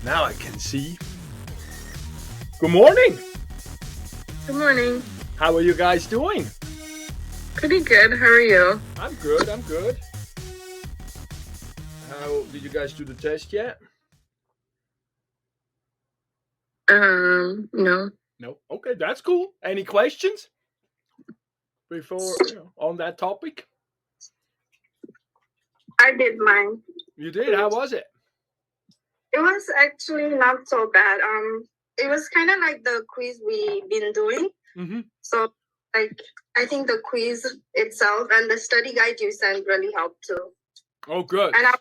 Now I can see. Good morning. Good morning. How are you guys doing? Pretty good. How are you? I'm good. I'm good. How did you guys do the test yet? No. No. Okay, that's cool. Any questions before on that topic? I did mine. You did. How was it? It was actually not so bad. It was kind of like the quiz we been doing. Mm-hmm. So, like, I think the quiz itself and the study guide you sent really helped too. Oh, good. And I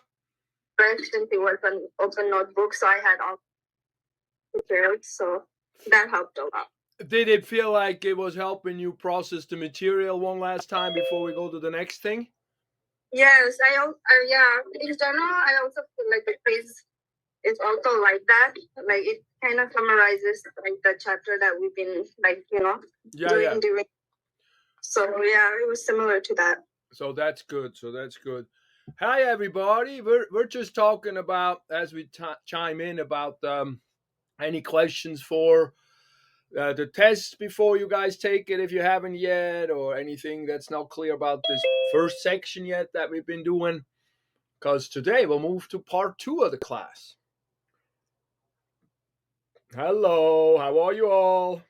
since it was an open notebook, so I had all prepared. So that helped a lot. Did it feel like it was helping you process the material one last time before we go to the next thing? Yes, yeah. In general, I also feel like the quiz is also like that. Like it kind of summarizes like the chapter that we've been doing during. So yeah, it was similar to that. So that's good. Hi everybody. We're just talking about as we chime in about any questions for the test before you guys take it if you haven't yet, or anything that's not clear about this first section yet that we've been doing. Because today we'll move to part 2 of the class. Hello, how are you all?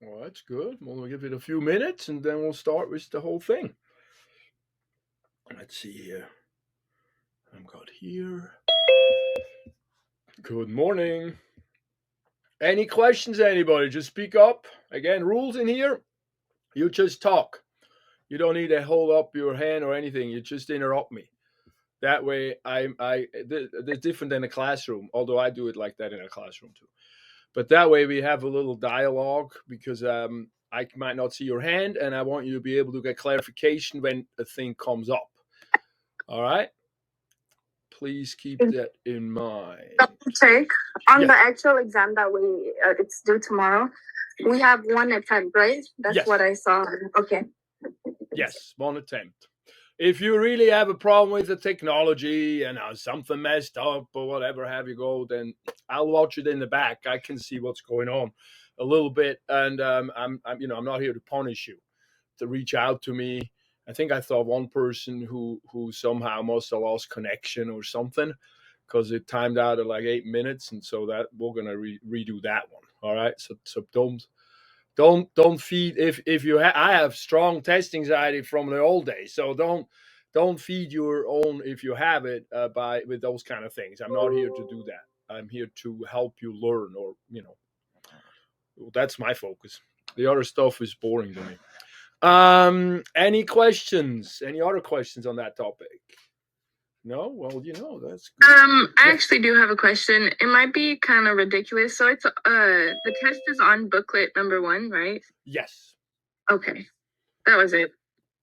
Well, that's good. We'll give it a few minutes and then we'll start with the whole thing. Let's see here. I've got here. Good morning. Any questions, anybody? Just speak up. Again, rules in here. You just talk. You don't need to hold up your hand or anything. You just interrupt me. That way, it's different than a classroom. Although I do it like that in a classroom too. But that way, we have a little dialogue because I might not see your hand, and I want you to be able to get clarification when a thing comes up. All right. Please keep that in mind. Check on the actual exam that it's due tomorrow. We have one attempt, right? That's what I saw. Okay. Yes, one attempt. If you really have a problem with the technology and something messed up or whatever have you go, then I'll watch it in the back. I can see what's going on a little bit, and I'm not here to punish you. To reach out to me. I think I saw one person who somehow must have lost connection or something because it timed out at like 8 minutes, and so that we're gonna redo that one. All right, so don't feed if you I have strong test anxiety from the old days, so don't feed your own if you have it with those kind of things. I'm not here to do that. I'm here to help you learn, or that's my focus. The other stuff is boring to me. Any questions? Any other questions on that topic? No? Well, that's good. I actually do have a question. It might be kind of ridiculous. So it's the test is on booklet number 1, right? Yes. Okay. That was it.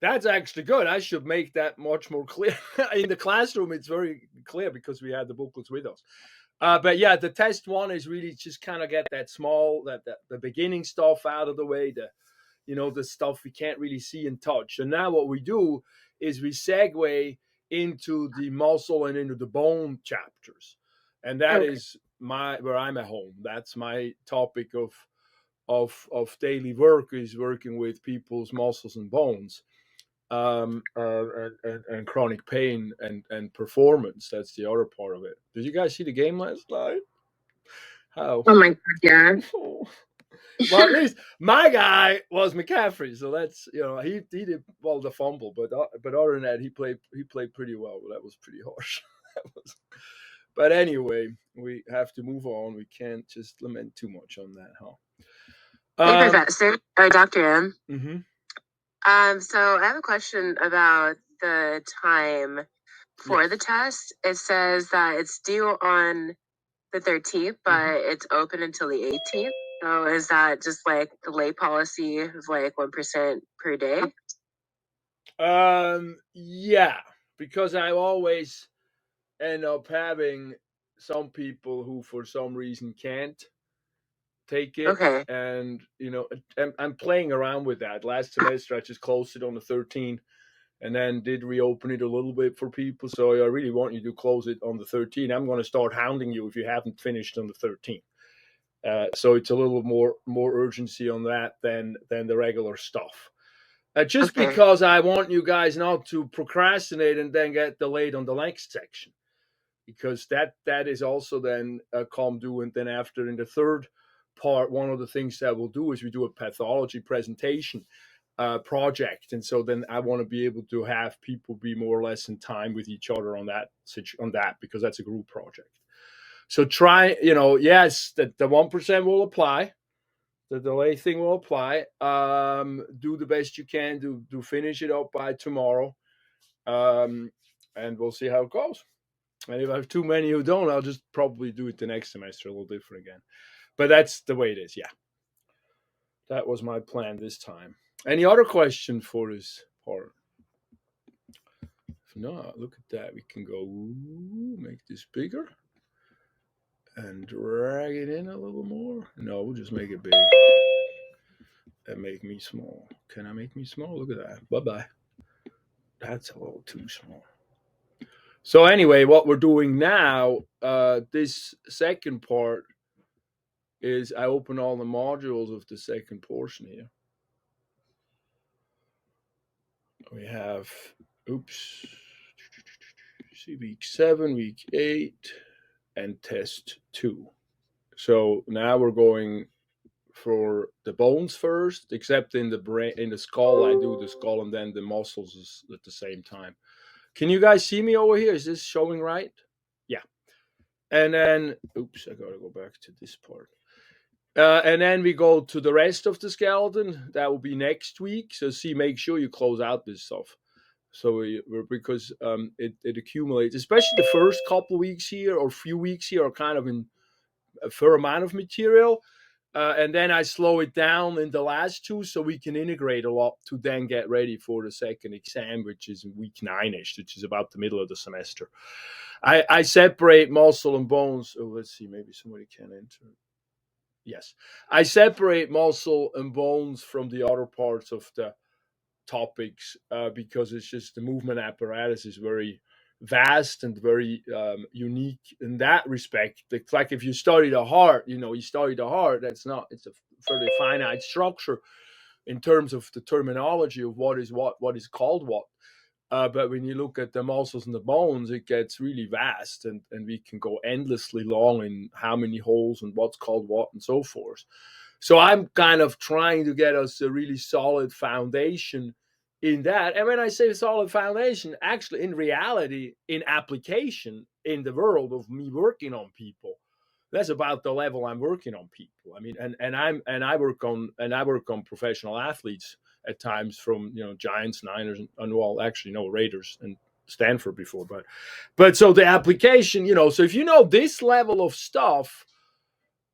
That's actually good. I should make that much more clear. In the classroom, it's very clear because we had the booklets with us. But yeah, the test 1 is really just kind of get that small, that the beginning stuff out of the way, the stuff we can't really see and touch. And now what we do is we segue into the muscle and into the bone chapters. And that is where I'm at home. That's my topic of daily work, is working with people's muscles and bones. And chronic pain and performance. That's the other part of it. Did you guys see the game last night? How? Oh my God, yeah. Well, at least my guy was McCaffrey, so that's he did the fumble, but other than that, he played pretty well. But that was pretty harsh. But anyway, we have to move on. We can't just lament too much on that, huh? Hey, Professor or Dr. M. Mm-hmm. So I have a question about the time for the test. It says that it's due on the 13th, but it's open until the 18th. So is that just like the late policy of like 1% per day? Yeah, because I always end up having some people who for some reason can't take it. Okay. And I'm playing around with that. Last semester I just closed it on the 13th, and then did reopen it a little bit for people. So I really want you to close it on the 13th. I'm going to start hounding you if you haven't finished on the 13th. So it's a little more urgency on that than the regular stuff. Just Okay. because I want you guys not to procrastinate and then get delayed on the next section, because that is also then come due. And then after, in the third part, one of the things that we'll do is we do a pathology presentation project, and so then I want to be able to have people be more or less in time with each other on that because that's a group project. So try, yes, that the 1% will apply. The delay thing will apply. Do the best you can. Do finish it up by tomorrow, and we'll see how it goes. And if I have too many who don't, I'll just probably do it the next semester a little different again. But that's the way it is. Yeah, that was my plan this time. Any other question for this part? If not, look at that. We can go make this bigger and drag it in a little more. No, we'll just make it big. And make me small. Can I make me small? Look at that. Bye-bye. That's a little too small. So anyway, what we're doing now, this second part is I open all the modules of the second portion here. We have, see, week 7, week 8, and test 2. So now we're going for the bones first, except in the brain, in the skull, I do the skull and then the muscles at the same time. Can you guys see me over here? Is this showing right? Yeah. And then, I gotta go back to this part. And then we go to the rest of the skeleton. That will be next week. So make sure you close out this stuff. So because it accumulates, especially the first couple weeks here or few weeks here are kind of in a fair amount of material. And then I slow it down in the last 2 so we can integrate a lot to then get ready for the second exam, which is in week 9-ish, which is about the middle of the semester. I separate muscle and bones. Oh, let's see, maybe somebody can enter. Yes. I separate muscle and bones from the other parts of the topics because it's just the movement apparatus is very vast and very unique in that respect. It's like if you study the heart, you study the heart, it's a fairly finite structure in terms of the terminology of what is called what. But when you look at the muscles and the bones, it gets really vast, and we can go endlessly long in how many holes and what's called what and so forth. So I'm kind of trying to get us a really solid foundation in that. And when I say solid foundation, actually in reality, in application, in the world of me working on people, that's about the level I'm working on people. I mean, and I work on professional athletes at times from Giants, Niners, and well, actually no, Raiders and Stanford before, but so the application, so if you know this level of stuff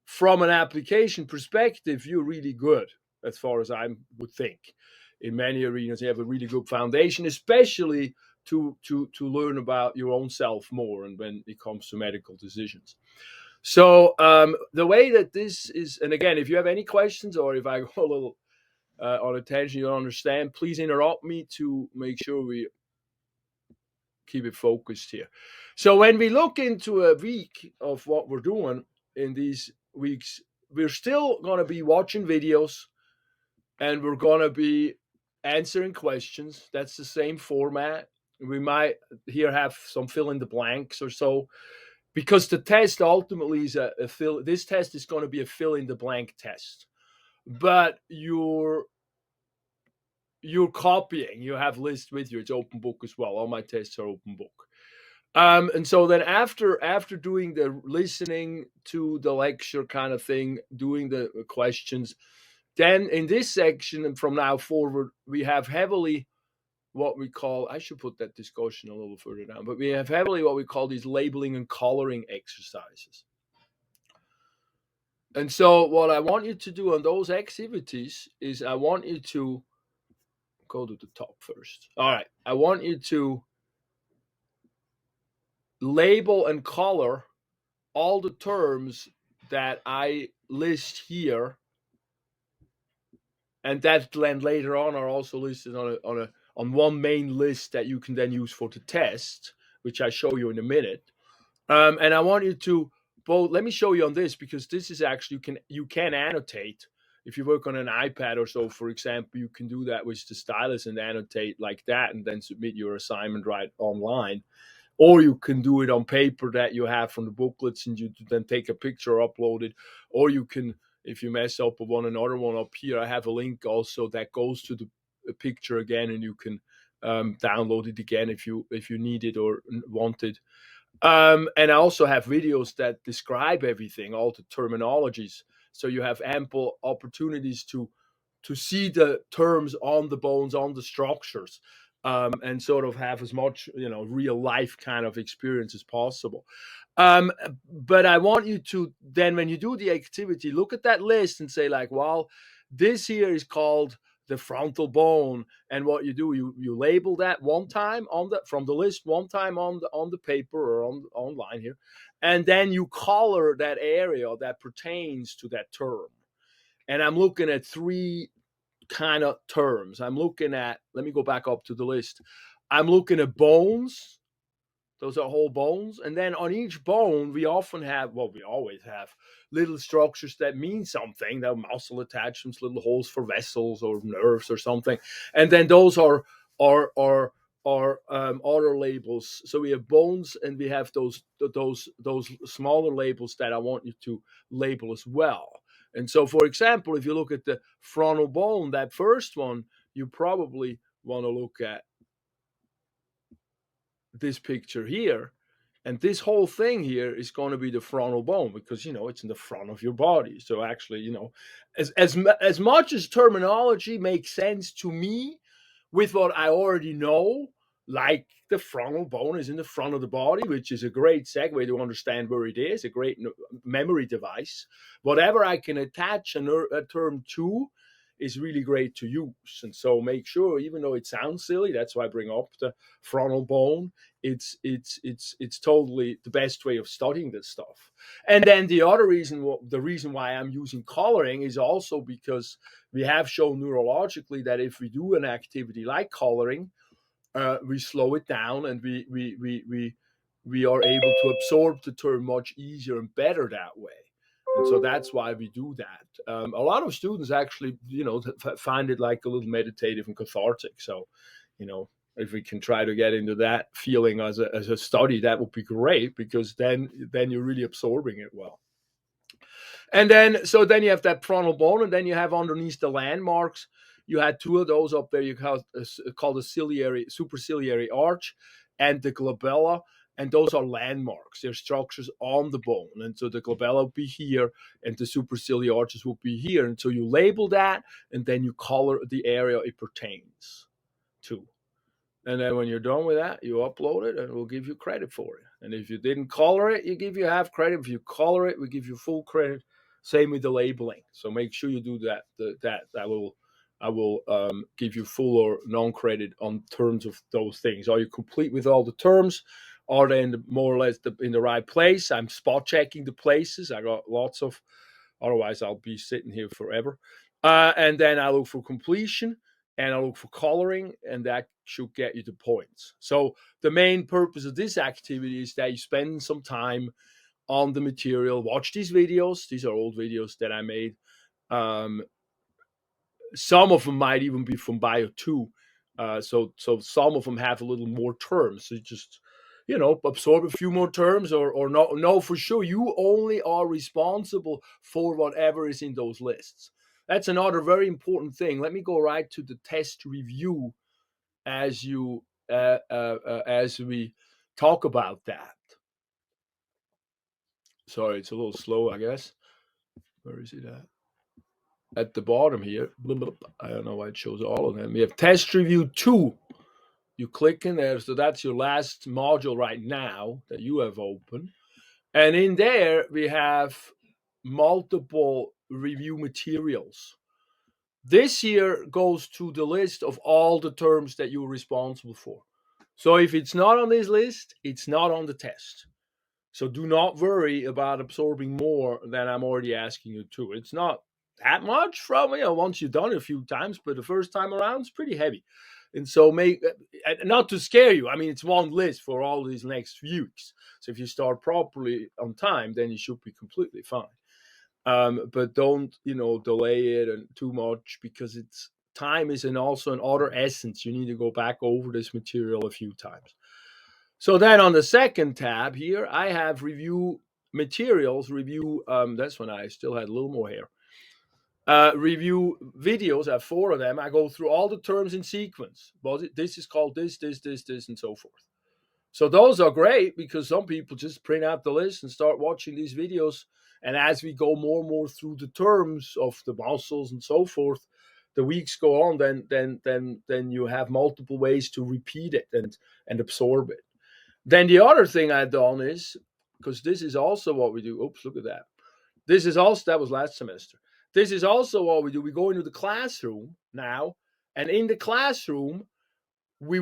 from an application perspective, you're really good as far as I would think. In many arenas, you have a really good foundation, especially to learn about your own self more, and when it comes to medical decisions. So the way that this is, and again, if you have any questions or if I go a little on a tangent you don't understand, please interrupt me to make sure we keep it focused here. So when we look into a week of what we're doing in these weeks, we're still going to be watching videos and we're going to be answering questions. That's the same format. We might here have some fill in the blanks or so, because the test ultimately is this test is going to be a fill in the blank test, but you're copying. You have lists with you. It's open book as well. All my tests are open book. And so then after doing the listening to the lecture kind of thing, doing the questions, then in this section and from now forward, we have heavily what we call, I should put that discussion a little further down, but we have heavily what we call these labeling and coloring exercises. And so what I want you to do on those activities is I want you to go to the top first. All right. I want you to label and color all the terms that I list here, and that then later on are also listed on on one main list that you can then use for the test, which I show you in a minute. And I want you to both, let me show you on this, because this is actually, you can annotate. If you work on an iPad or so, for example, you can do that with the stylus and annotate like that and then submit your assignment right online. Or you can do it on paper that you have from the booklets and you then take a picture, upload it. Or you can, if you mess up with another one up here, I have a link also that goes to the picture again, and you can download it again if you need it or want it. And I also have videos that describe everything, all the terminologies. So you have ample opportunities to see the terms on the bones, on the structures, and sort of have as much, real life kind of experience as possible. But I want you to then, when you do the activity, look at that list and say like, well, this here is called the frontal bone, and what you do, you label that one time from the list, one time on the paper or online here, and then you color that area that pertains to that term. And I'm looking at 3 kind of terms. I'm looking at, let me go back up to the list. I'm looking at bones. Those are whole bones. And then on each bone, we always have little structures that mean something. They're muscle attachments, little holes for vessels or nerves or something. And then those are other labels. So we have bones, and we have those smaller labels that I want you to label as well. And so, for example, if you look at the frontal bone, that first one, you probably want to look at this picture here, and this whole thing here is going to be the frontal bone, because it's in the front of your body. So actually, as much as terminology makes sense to me with what I already know, like the frontal bone is in the front of the body, which is a great segue to understand where it is, a great memory device. Whatever I can attach a term to is really great to use. And so make sure, even though it sounds silly, that's why I bring up the frontal bone. It's totally the best way of studying this stuff. And then the reason why I'm using coloring is also because we have shown neurologically that if we do an activity like coloring, we slow it down, and we are able to absorb the term much easier and better that way. And so that's why we do that. A lot of students actually, find it like a little meditative and cathartic. So, if we can try to get into that feeling as a study, that would be great, because then you're really absorbing it well. And then you have that frontal bone, and then you have underneath the landmarks. You had 2 of those up there. You called the superciliary arch and the glabella. And those are landmarks. They're structures on the bone. And so the glabella will be here, and the superciliary arches will be here. And so you label that, and then you color the area it pertains to. And then when you're done with that, you upload it, and we'll give you credit for it. And if you didn't color it, you give you half credit. If you color it, we give you full credit. Same with the labeling. So make sure you do that. I will give you full or non-credit on terms of those things. Are you complete with all the terms? Are they more or less in the right place? I'm spot checking the places. I got lots of, otherwise I'll be sitting here forever. And then I look for completion, and I look for coloring, and that should get you the points. So the main purpose of this activity is that you spend some time on the material, watch these videos. These are old videos that I made. Some of them might even be from Bio 2. So some of them have a little more terms. So you just, absorb a few more terms, or no, for sure, you only are responsible for whatever is in those lists. That's another very important thing. Let me go right to the test review as we talk about that. Sorry, it's a little slow, I guess. Where is it at? At the bottom here. I don't know why it shows all of them. We have test review 2. You click in there, so that's your last module right now that you have open. And in there, we have multiple review materials. This here goes to the list of all the terms that you're responsible for. So if it's not on this list, it's not on the test. So do not worry about absorbing more than I'm already asking you to. It's not that much from, once you've done it a few times, but the first time around it's pretty heavy. And so not to scare you, I mean, it's one list for all these next few weeks. So if you start properly on time, then you should be completely fine. But don't, delay it and too much, because time is also another essence. You need to go back over this material a few times. So then on the second tab here, I have review materials, that's when I still had a little more hair. Review videos, I have 4 of them. I go through all the terms in sequence. Well, this is called this, and so forth. So those are great, because some people just print out the list and start watching these videos. And as we go more and more through the terms of the muscles and so forth, the weeks go on, then you have multiple ways to repeat it and absorb it. Then the other thing I've done is, because this is also what we do. Oops, look at that. That was last semester. This is also what we do. We go into the classroom now, and in the classroom, we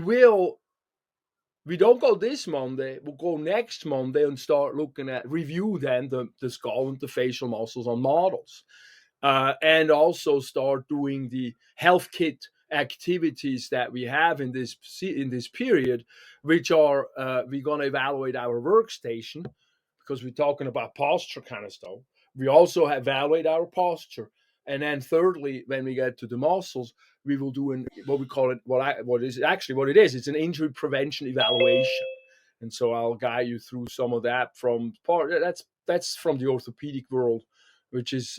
don't go this Monday, we'll go next Monday and start review then the skull and the facial muscles on models. And also start doing the health kit activities that we have in this period, which are we're going to evaluate our workstation, because we're talking about posture kind of stuff. We also evaluate our posture, and then thirdly, when we get to the muscles, we will do what we call it. What it is. It's an injury prevention evaluation, and so I'll guide you through some of that that's from the orthopedic world, which is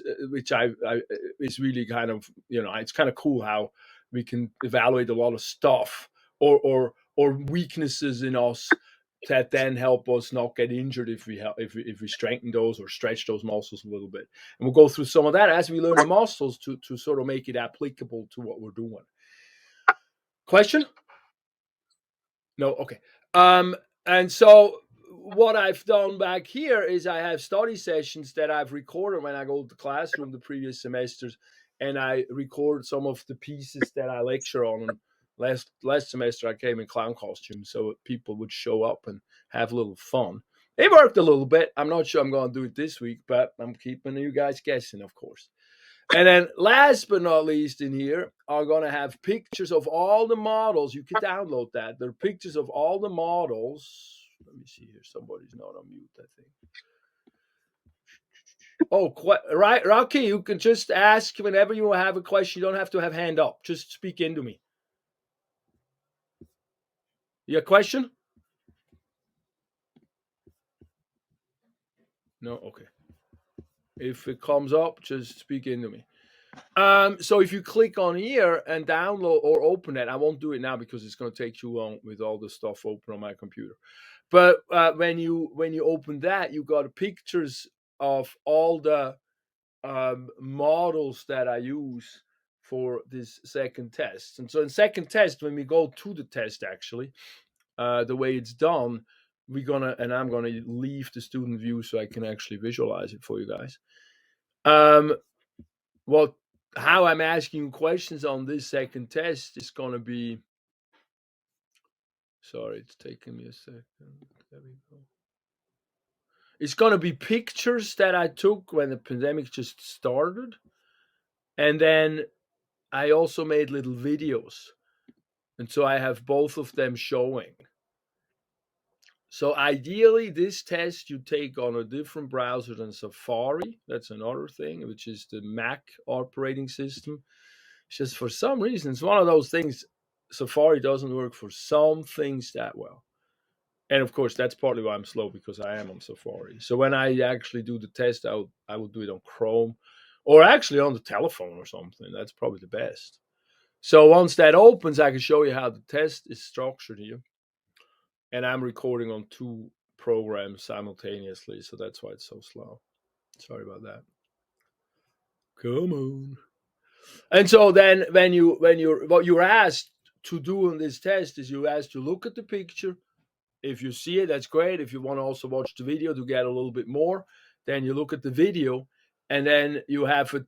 really kind of, it's kind of cool how we can evaluate a lot of stuff or weaknesses in us that then help us not get injured if we strengthen those or stretch those muscles a little bit. And we'll go through some of that as we learn the muscles to sort of make it applicable to what we're doing. Question? No? Okay. And so what I've done back here is I have study sessions that I've recorded when I go to the classroom the previous semesters, and I record some of the pieces that I lecture on. And last semester I came in clown costume, so people would show up and have a little fun. It worked a little bit. I'm not sure I'm going to do it this week, but I'm keeping you guys guessing, of course. And then last but not least in here are going to have pictures of all the models. You can download that. There are pictures of all the models. Let me see here. Somebody's not on mute, I think. Oh, right, Rocky, you can just ask whenever you have a question. You don't have to have hand up. Just speak into me. Your question? No? Okay. If it comes up, just speak into me. So if you click on here and download or open it, I won't do it now because it's going to take too long with all the stuff open on my computer. But when you open that, you got pictures of all the models that I use for this second test. And so in second test, when we go to the test, actually, the way it's done, I'm gonna leave the student view so I can actually visualize it for you guys. How I'm asking questions on this second test is gonna be. Sorry, it's taking me a second. There we go. It's gonna be pictures that I took when the pandemic just started, and then I also made little videos, and so I have both of them showing. So ideally, this test you take on a different browser than Safari. That's another thing, which is the Mac operating system. It's just for some reason, it's one of those things, Safari doesn't work for some things that well. And of course, that's partly why I'm slow, because I am on Safari. So when I actually do the test, I will do it on Chrome or actually on the telephone or something. That's probably the best. So once that opens, I can show you how the test is structured here. And I'm recording on 2 programs simultaneously, so that's why it's so slow. Sorry about that. Come on. And so then what you're asked to do on this test is you're asked to look at the picture. If you see it, that's great. If you want to also watch the video to get a little bit more, then you look at the video, and then you have your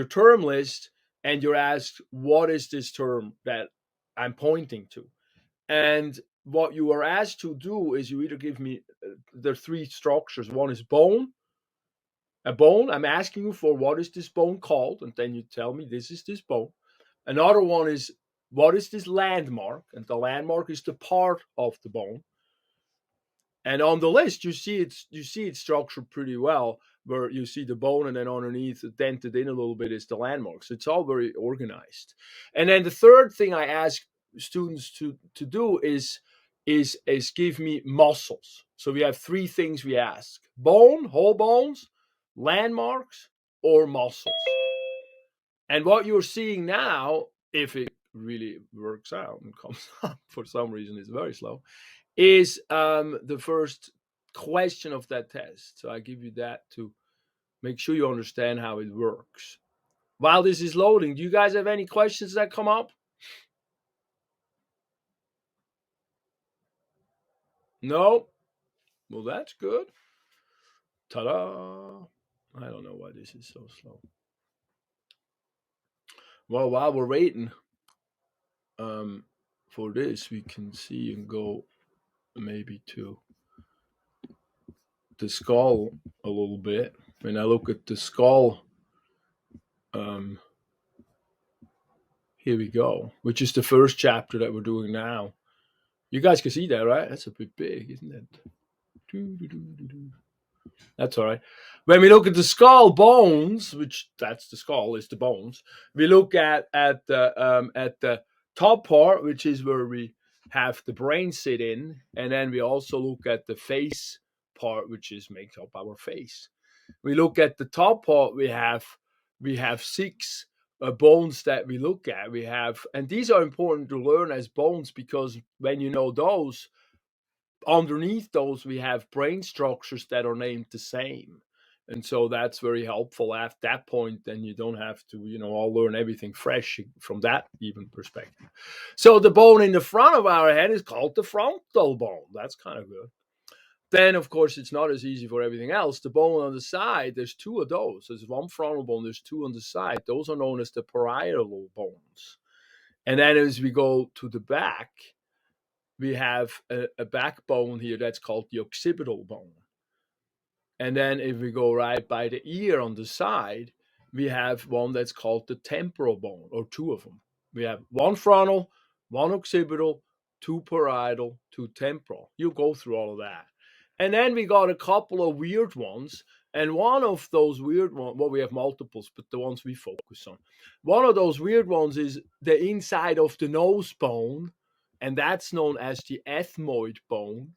term list, and you're asked, what is this term that I'm pointing to? And what you are asked to do is you either give me, there are 3 structures. One is bone, A bone, I'm asking you for what is this bone called, and then you tell me this is this bone. Another one is what is this landmark, and the landmark is the part of the bone. And on the list, you see it's structured pretty well, where you see the bone, and then underneath, dented in a little bit, is the landmark. So it's all very organized. And then the third thing I ask students to do is give me muscles. So we have three things we ask: bone, whole bones, landmarks, or muscles. And what you're seeing now, if it really works out and comes up, for some reason it's very slow, is the first question of that test. So I give you that to make sure you understand how it works. While this is loading, do you guys have any questions that come up? No? Well, that's good. Ta-da! I don't know why this is so slow. Well, while we're waiting for this, we can see and go maybe to the skull a little bit. When I look at the skull, here we go, which is the first chapter that we're doing now. You guys can see that, right? That's a bit big, isn't it? That's all right. When we look at the skull bones, which that's the skull, is the bones. We look at the top part, which is where we have the brain sit in, and then we also look at the face part, which makes up our face. We look at the top part. We have 6 bones that we look at. We have, and these are important to learn as bones, because when you know those, underneath those we have brain structures that are named the same. And so that's very helpful at that point. Then you don't have to, all learn everything fresh from that even perspective. So the bone in the front of our head is called the frontal bone. That's kind of good. Then, of course, it's not as easy for everything else. The bone on the side, there's 2 of those. There's one frontal bone, there's 2 on the side. Those are known as the parietal bones. And then as we go to the back, we have a backbone here that's called the occipital bone. And then if we go right by the ear on the side, we have one that's called the temporal bone, or 2 of them. We have 1 frontal, 1 occipital, 2 parietal, 2 temporal. You'll go through all of that. And then we got a couple of weird ones. And one of those weird ones, well, we have multiples, but the ones we focus on. One of those weird ones is the inside of the nose bone, and that's known as the ethmoid bone.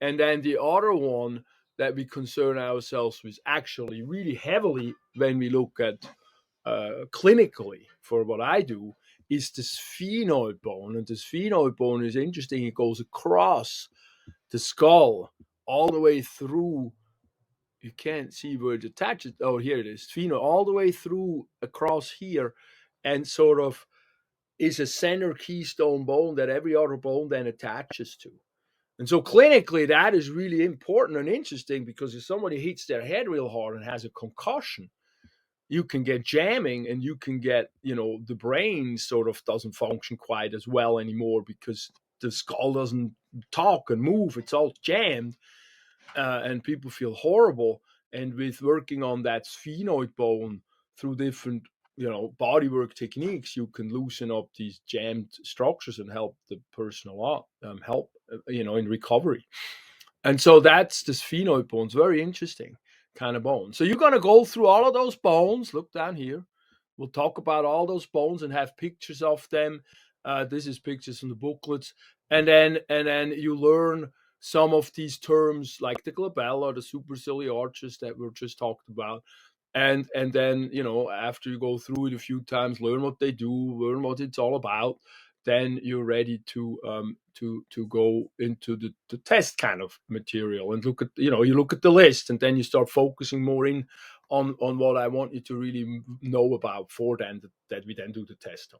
And then the other one that we concern ourselves with actually really heavily when we look at clinically for what I do is the sphenoid bone. And the sphenoid bone is interesting. It goes across the skull all the way through. You can't see where it attaches. Oh, here it is. Sphenoid, all the way through across here, and sort of is a center keystone bone that every other bone then attaches to. And so clinically, that is really important and interesting, because if somebody hits their head real hard and has a concussion, you can get jamming, and you can get, the brain sort of doesn't function quite as well anymore because the skull doesn't talk and move. It's all jammed, and people feel horrible. And with working on that sphenoid bone through different bodywork techniques, you can loosen up these jammed structures and help the person a lot, in recovery. And so that's the sphenoid bones. Very interesting kind of bone. So you're going to go through all of those bones. Look down here. We'll talk about all those bones and have pictures of them. This is pictures from the booklets. And then you learn some of these terms like the glabella, the superciliary arches that we just talked about. And then, after you go through it a few times, learn what they do, learn what it's all about, then you're ready to go into the test kind of material and look at, you look at the list, and then you start focusing more in on what I want you to really know about for then that we then do the test on.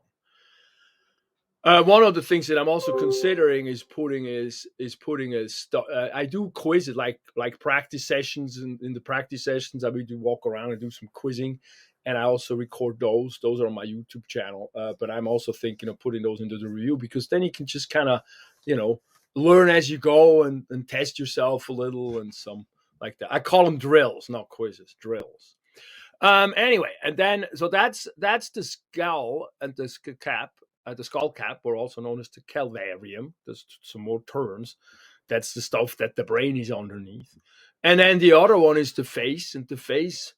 One of the things that I'm also considering is putting I do quizzes like practice sessions. In the practice sessions, I will do walk around and do some quizzing, and I also record those. Those are on my YouTube channel. But I'm also thinking of putting those into the review, because then you can just kind of, learn as you go and test yourself a little, and some like that. I call them drills, not quizzes, drills. Anyway, and then so that's the skull and the cap, the skull cap, or also known as the calvarium. There's some more terms. That's the stuff that the brain is underneath. And then the other one is the face, and the face,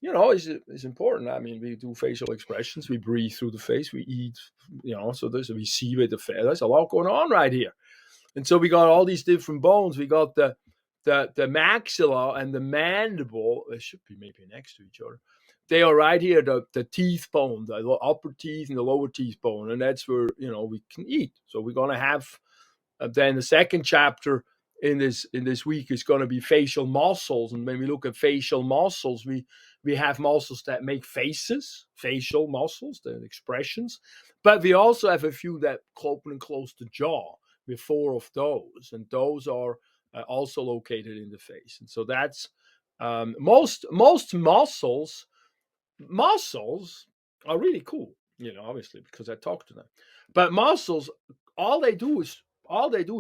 is important. I mean, we do facial expressions. We breathe through the face. We eat, so we see with the face. There's a lot going on right here. And so we got all these different bones. We got the maxilla and the mandible. They should be maybe next to each other. They are right here, the teeth bone, the upper teeth and the lower teeth bone. And that's where, we can eat. So we're going to have then the second chapter in this week is going to be facial muscles. And when we look at facial muscles, we have muscles that make faces, facial muscles, the expressions. But we also have a few that open and close the jaw. We have 4 of those, and those are also located in the face. And so that's most muscles are really cool, obviously, because I talk to them. But muscles, all they do is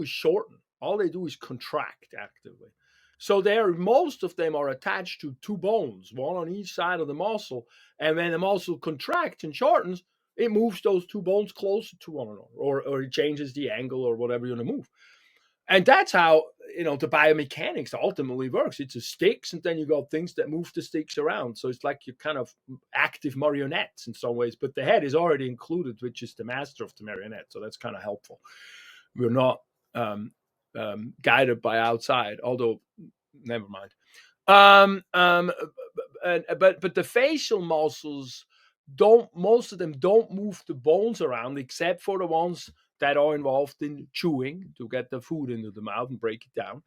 shorten. All they do is contract actively. So most of them are attached to 2 bones, one on each side of the muscle. And when the muscle contracts and shortens, it moves those 2 bones closer to one another, or it changes the angle or whatever you want to move. And that's how, the biomechanics ultimately works. It's a sticks, and then you got things that move the sticks around. So it's like you're kind of active marionettes in some ways, but the head is already included, which is the master of the marionette. So that's kind of helpful. We're not guided by outside, although never mind. But the facial muscles most of them don't move the bones around, except for the ones that are involved in chewing to get the food into the mouth and break it down.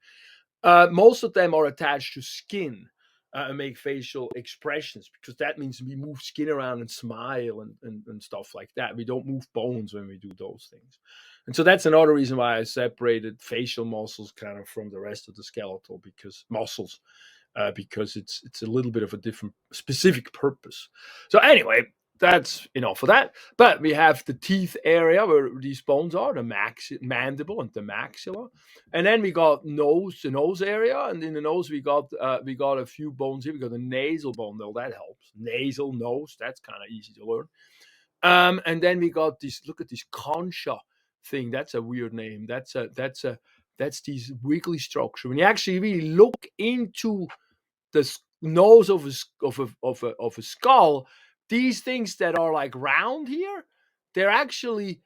Most of them are attached to skin and make facial expressions, because that means we move skin around and smile and stuff like that. We don't move bones when we do those things. And so that's another reason why I separated facial muscles kind of from the rest of the skeletal, because it's a little bit of a different specific purpose. So anyway, that's enough for that. But we have the teeth area where these bones are, the mandible and the maxilla. And then we got the nose area. And in the nose, we got a few bones here. We got the nasal bone, though that helps. Nasal, nose, that's kind of easy to learn. And then we got look at this concha thing. That's a weird name. That's these wiggly structure. When you actually really look into the nose of a skull, these things that are like round here, they're actually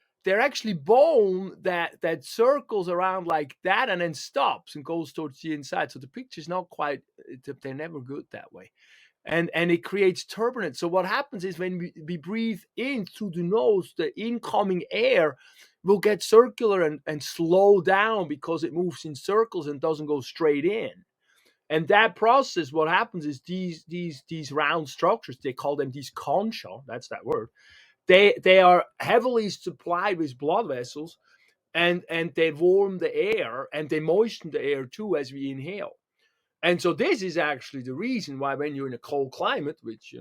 bone that circles around like that and then stops and goes towards the inside. So the picture's not quite, they're never good that way. And it creates turbulence. So what happens is when we breathe in through the nose, the incoming air will get circular and slow down because it moves in circles and doesn't go straight in. And that process, what happens is these round structures, they call them these concha, that's that word. They are heavily supplied with blood vessels, and they warm the air and they moisten the air too as we inhale. And so this is actually the reason why when you're in a cold climate, which,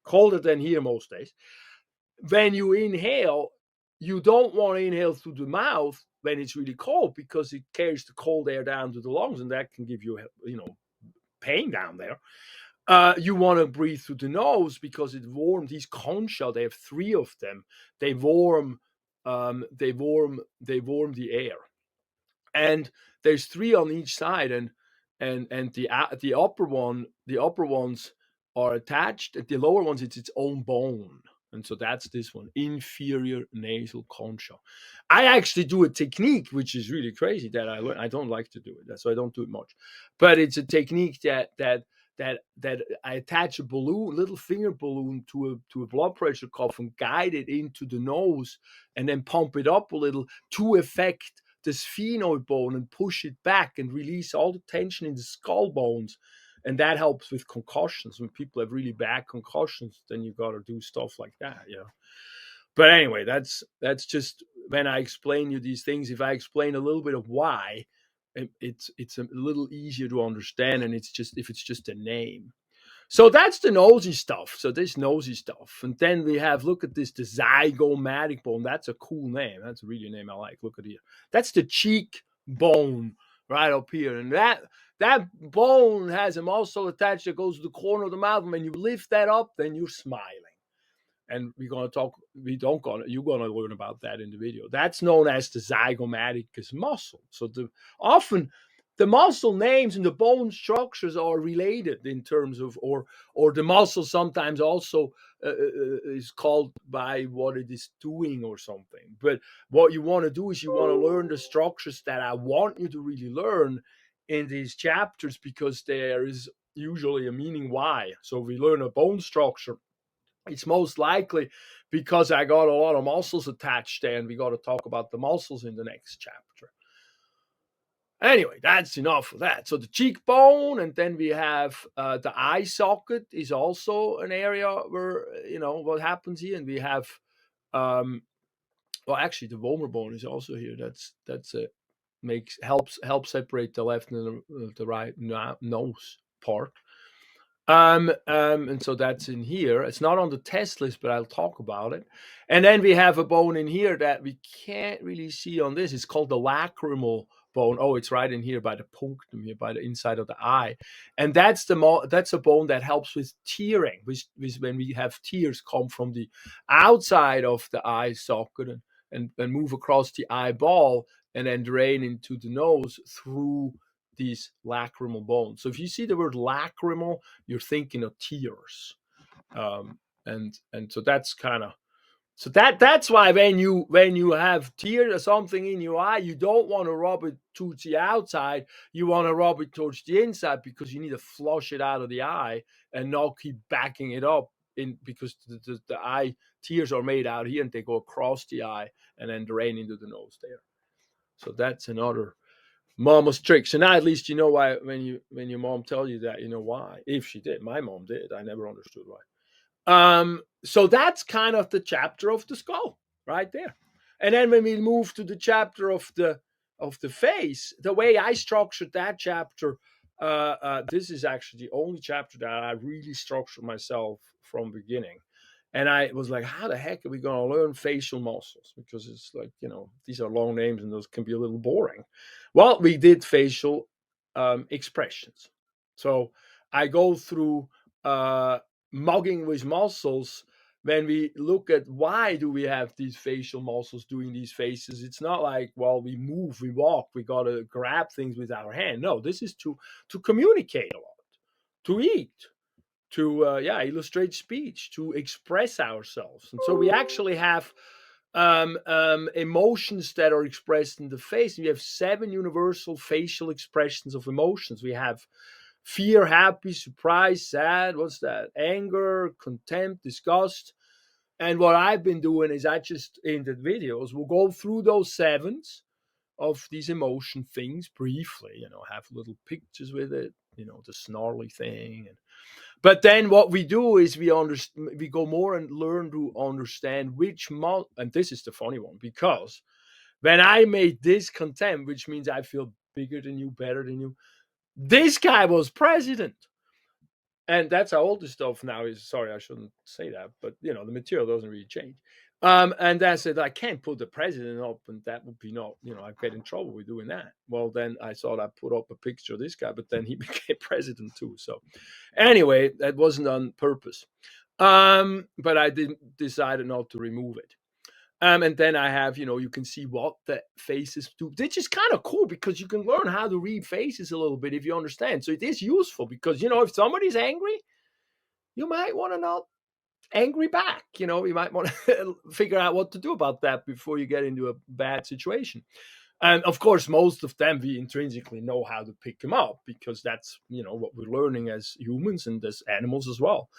colder than here most days, when you inhale, you don't want to inhale through the mouth when it's really cold, because it carries the cold air down to the lungs, and that can give you, pain down there. You want to breathe through the nose because it warms. These concha, they have 3 of them. They warm the air, and there's 3 on each side, and the upper ones are attached. The lower ones, it's its own bone. And so that's this one, inferior nasal concha. I actually do a technique, which is really crazy, that I learned. I don't like to do it, so I don't do it much. But it's a technique that I attach a balloon, little finger balloon to a blood pressure cuff and guide it into the nose and then pump it up a little to affect the sphenoid bone and push it back and release all the tension in the skull bones. And that helps with concussions. When people have really bad concussions, then you got to do stuff like that, But anyway, that's just when I explain you these things. If I explain a little bit of why, it's a little easier to understand, and it's just a name. So that's the nosy stuff. So this nosy stuff, and then we have, look at this, the zygomatic bone. That's a cool name. That's really a name I like. Look at here. That's the cheek bone right up here, and that bone has a muscle attached that goes to the corner of the mouth. And when you lift that up, then you're smiling. And you're going to learn about that in the video. That's known as the zygomaticus muscle. So often the muscle names and the bone structures are related in terms of, or the muscle sometimes also is called by what it is doing or something. But what you want to do is you want to learn the structures that I want you to really learn in these chapters, because there is usually a meaning why. So if we learn a bone structure, it's most likely because I got a lot of muscles attached there, and we got to talk about the muscles in the next chapter. Anyway, that's enough of that. So the cheekbone, and then we have the eye socket is also an area where, what happens here. And we have, well, actually the vomer bone is also here. That's helps separate the left and the right nose part. And so that's in here. It's not on the test list, but I'll talk about it. And then we have a bone in here that we can't really see on this. It's called the lacrimal bone. Oh, it's right in here by the punctum here, by the inside of the eye. And that's a bone that helps with tearing, which when we have tears come from the outside of the eye socket and move across the eyeball and then drain into the nose through these lacrimal bones. So if you see the word lacrimal, you're thinking of tears. And so that's kind of, so that's why when you have tears or something in your eye, you don't want to rub it towards the outside. You want to rub it towards the inside, because you need to flush it out of the eye and not keep backing it up because the eye tears are made out here and they go across the eye and then drain into the nose there. So that's another mama's trick. So now at least you know why when your mom tells you that, you know why. If she did. My mom did. I never understood why. So that's kind of the chapter of the skull right there. And then when we move to the chapter of the face, the way I structured that chapter, this is actually the only chapter that I really structured myself from beginning. And I was like, how the heck are we going to learn facial muscles? Because it's like, these are long names and those can be a little boring. Well, we did facial expressions. So I go through mugging with muscles. When we look at why do we have these facial muscles doing these faces, it's not like, well, we move, we walk, we got to grab things with our hand. No, this is to communicate a lot, to eat, to illustrate speech, to express ourselves. And so we actually have emotions that are expressed in the face. And we have 7 universal facial expressions of emotions. We have fear, happy, surprise, sad, what's that? Anger, contempt, disgust. And what I've been doing is I just, in the videos, will go through those 7s of these emotion things briefly, have little pictures with it, the snarly thing. But then what we do is we go more and learn to understand which and this is the funny one, because when I made this contempt, which means I feel bigger than you, better than you, this guy was president. And that's how old this stuff now is. Sorry, I shouldn't say that, but the material doesn't really change. And I said, I can't put the president up, and that would be not, I'd get in trouble with doing that. Well, then I thought I'd put up a picture of this guy, but then he became president too. So anyway, that wasn't on purpose. But I decided not to remove it. And then I have, you can see what the faces do, which is kind of cool because you can learn how to read faces a little bit if you understand. So it is useful because, if somebody's angry, you might want to not angry back. You might want to figure out what to do about that before you get into a bad situation. And of course, most of them, we intrinsically know how to pick them up because that's, what we're learning as humans and as animals as well.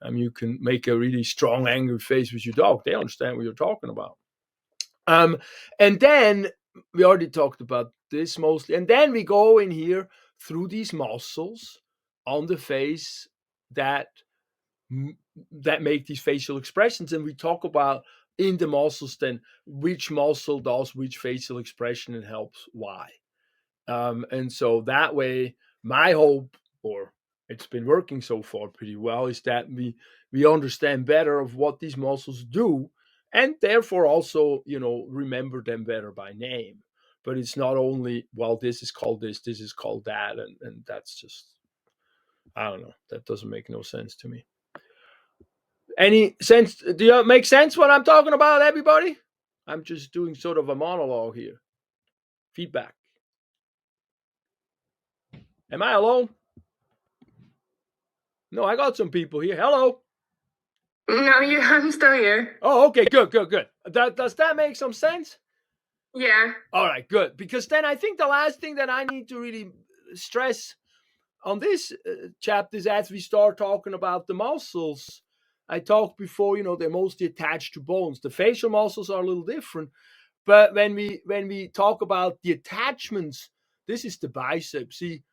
You can make a really strong, angry face with your dog. They understand what you're talking about. And then we already talked about this mostly. And then we go in here through these muscles on the face that make these facial expressions. And we talk about in the muscles then which muscle does which facial expression and helps why. And so that way, my hope, or it's been working so far pretty well, is that we understand better of what these muscles do, and therefore also, remember them better by name. but it's not only, well, this is called this is called that, and that's just, I don't know, that doesn't make no sense to me. Any sense? Do you make sense what I'm talking about, everybody? I'm just doing sort of a monologue here. Feedback. Am I alone? No, I got some people here. Hello. No, I'm still here. Oh, okay, good. Does that make some sense? Yeah. All right, good. Because then I think the last thing that I need to really stress on this chapter is, as we start talking about the muscles, I talked before, they're mostly attached to bones. The facial muscles are a little different. But when we talk about the attachments, this is the bicep. See,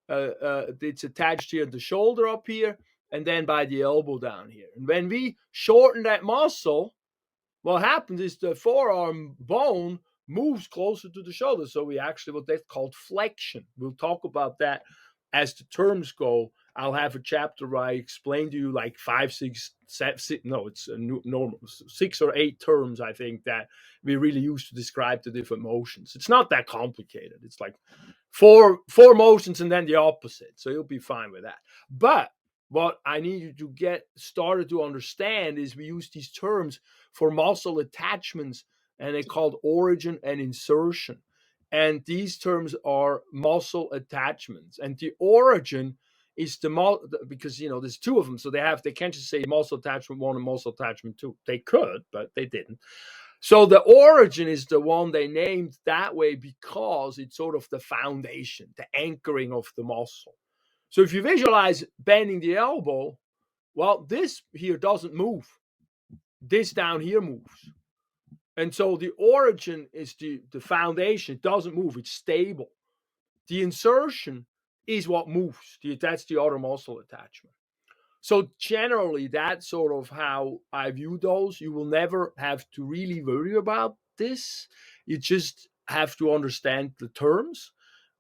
it's attached here at the shoulder up here, and then by the elbow down here. And when we shorten that muscle, what happens is the forearm bone moves closer to the shoulder. So we actually, what that's called flexion. We'll talk about that as the terms go. I'll have a chapter where I explain to you like 5, 6, 7, it's a normal 6 or 8 terms, I think, that we really use to describe the different motions. It's not that complicated. It's like four motions and then the opposite. So you'll be fine with that. But what I need you to get started to understand is we use these terms for muscle attachments, and they're called origin and insertion. And these terms are muscle attachments. And the origin is because there's 2 of them, so they can't just say muscle attachment 1 and muscle attachment 2. They could, but they didn't. So the origin is the one they named that way because it's sort of the foundation, the anchoring of the muscle. So if you visualize bending the elbow, well, this here doesn't move. This down here moves. And so the origin is the foundation. It doesn't move. It's stable. The insertion is what moves. That's the other muscle attachment. So generally, that's sort of how I view those. You will never have to really worry about this. You just have to understand the terms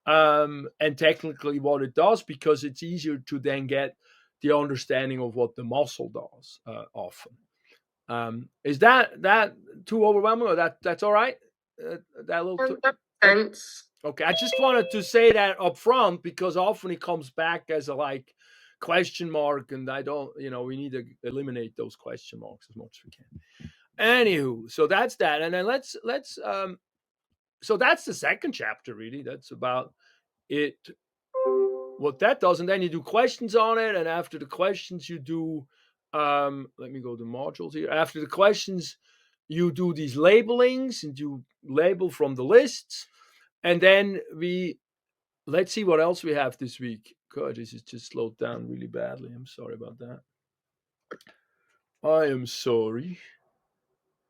and technically what it does, because it's easier to then get the understanding of what the muscle does often. Is that too overwhelming, or that's all right? That little sense. Okay, I just wanted to say that up front because often it comes back as a question mark, and I don't, we need to eliminate those question marks as much as we can. Anywho, so that's that, and then let's so that's the second chapter, really. That's about it, what that does, and then you do questions on it, and after the questions you do let me go to modules here. After the questions you do these labelings, and you label from the lists, and then let's see what else we have this week. God, this is just slowed down really badly. I'm sorry about that. I am sorry.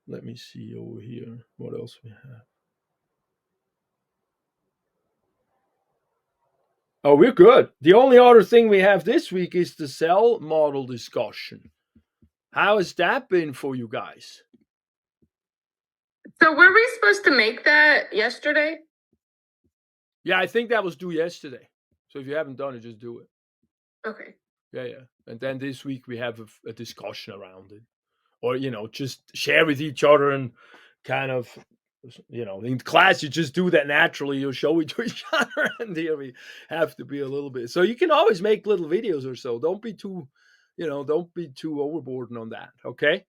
Let me see over here what else we have. Oh, we're good. The only other thing we have this week is the cell model discussion. How has that been for you guys? So were we supposed to make that yesterday? Yeah, I think that was due yesterday. So if you haven't done it, just do it. Okay. Yeah. And then this week we have a discussion around it. Or, just share with each other and kind of, in class, you just do that naturally. You'll show it to each other, and here we have to be a little bit. So you can always make little videos or so. Don't be too overboard on that, okay?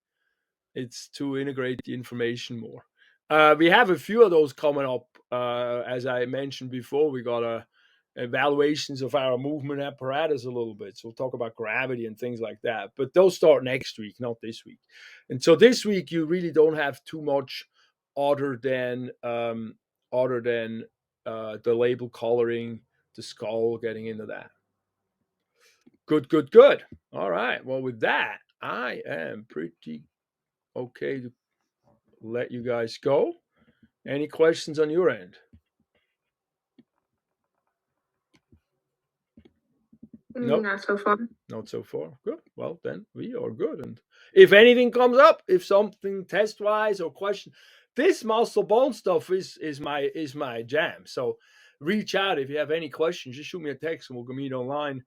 It's to integrate the information more. We have a few of those coming up. As I mentioned before, we got evaluations of our movement apparatus a little bit. So we'll talk about gravity and things like that. But those start next week, not this week. And so this week you really don't have too much other than the label coloring, the skull, getting into that. Good. All right. Well, with that, I am pretty okay to let you guys go. Any questions on your end? Nope. Not so far. Not so far. Good. Well, then we are good. And if anything comes up, if something test-wise or question, this muscle bone stuff is my jam. So reach out if you have any questions. Just shoot me a text, and we'll meet online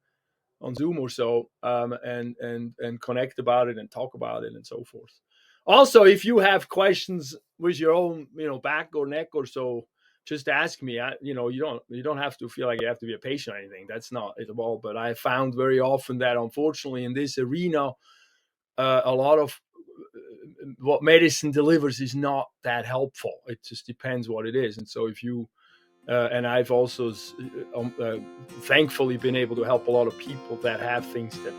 on Zoom or so, and connect about it and talk about it and so forth. Also, if you have questions with your own, back or neck or so, just ask me. You don't have to feel like you have to be a patient or anything. That's not it at all. But I found very often that, unfortunately, in this arena, a lot of what medicine delivers is not that helpful. It just depends what it is. And so if you and I've also thankfully been able to help a lot of people that have things that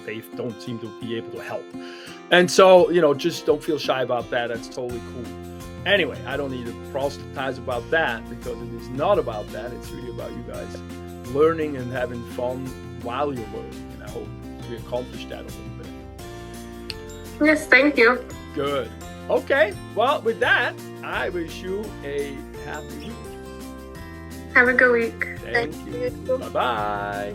they don't seem to be able to help. And so, just don't feel shy about that. That's totally cool. Anyway, I don't need to proselytize about that, because it is not about that. It's really about you guys learning and having fun while you're learning. And I hope we accomplished that a little bit. Yes, thank you. Good. Okay. Well, with that, I wish you a happy week. Have a good week. Thank you. Bye-bye.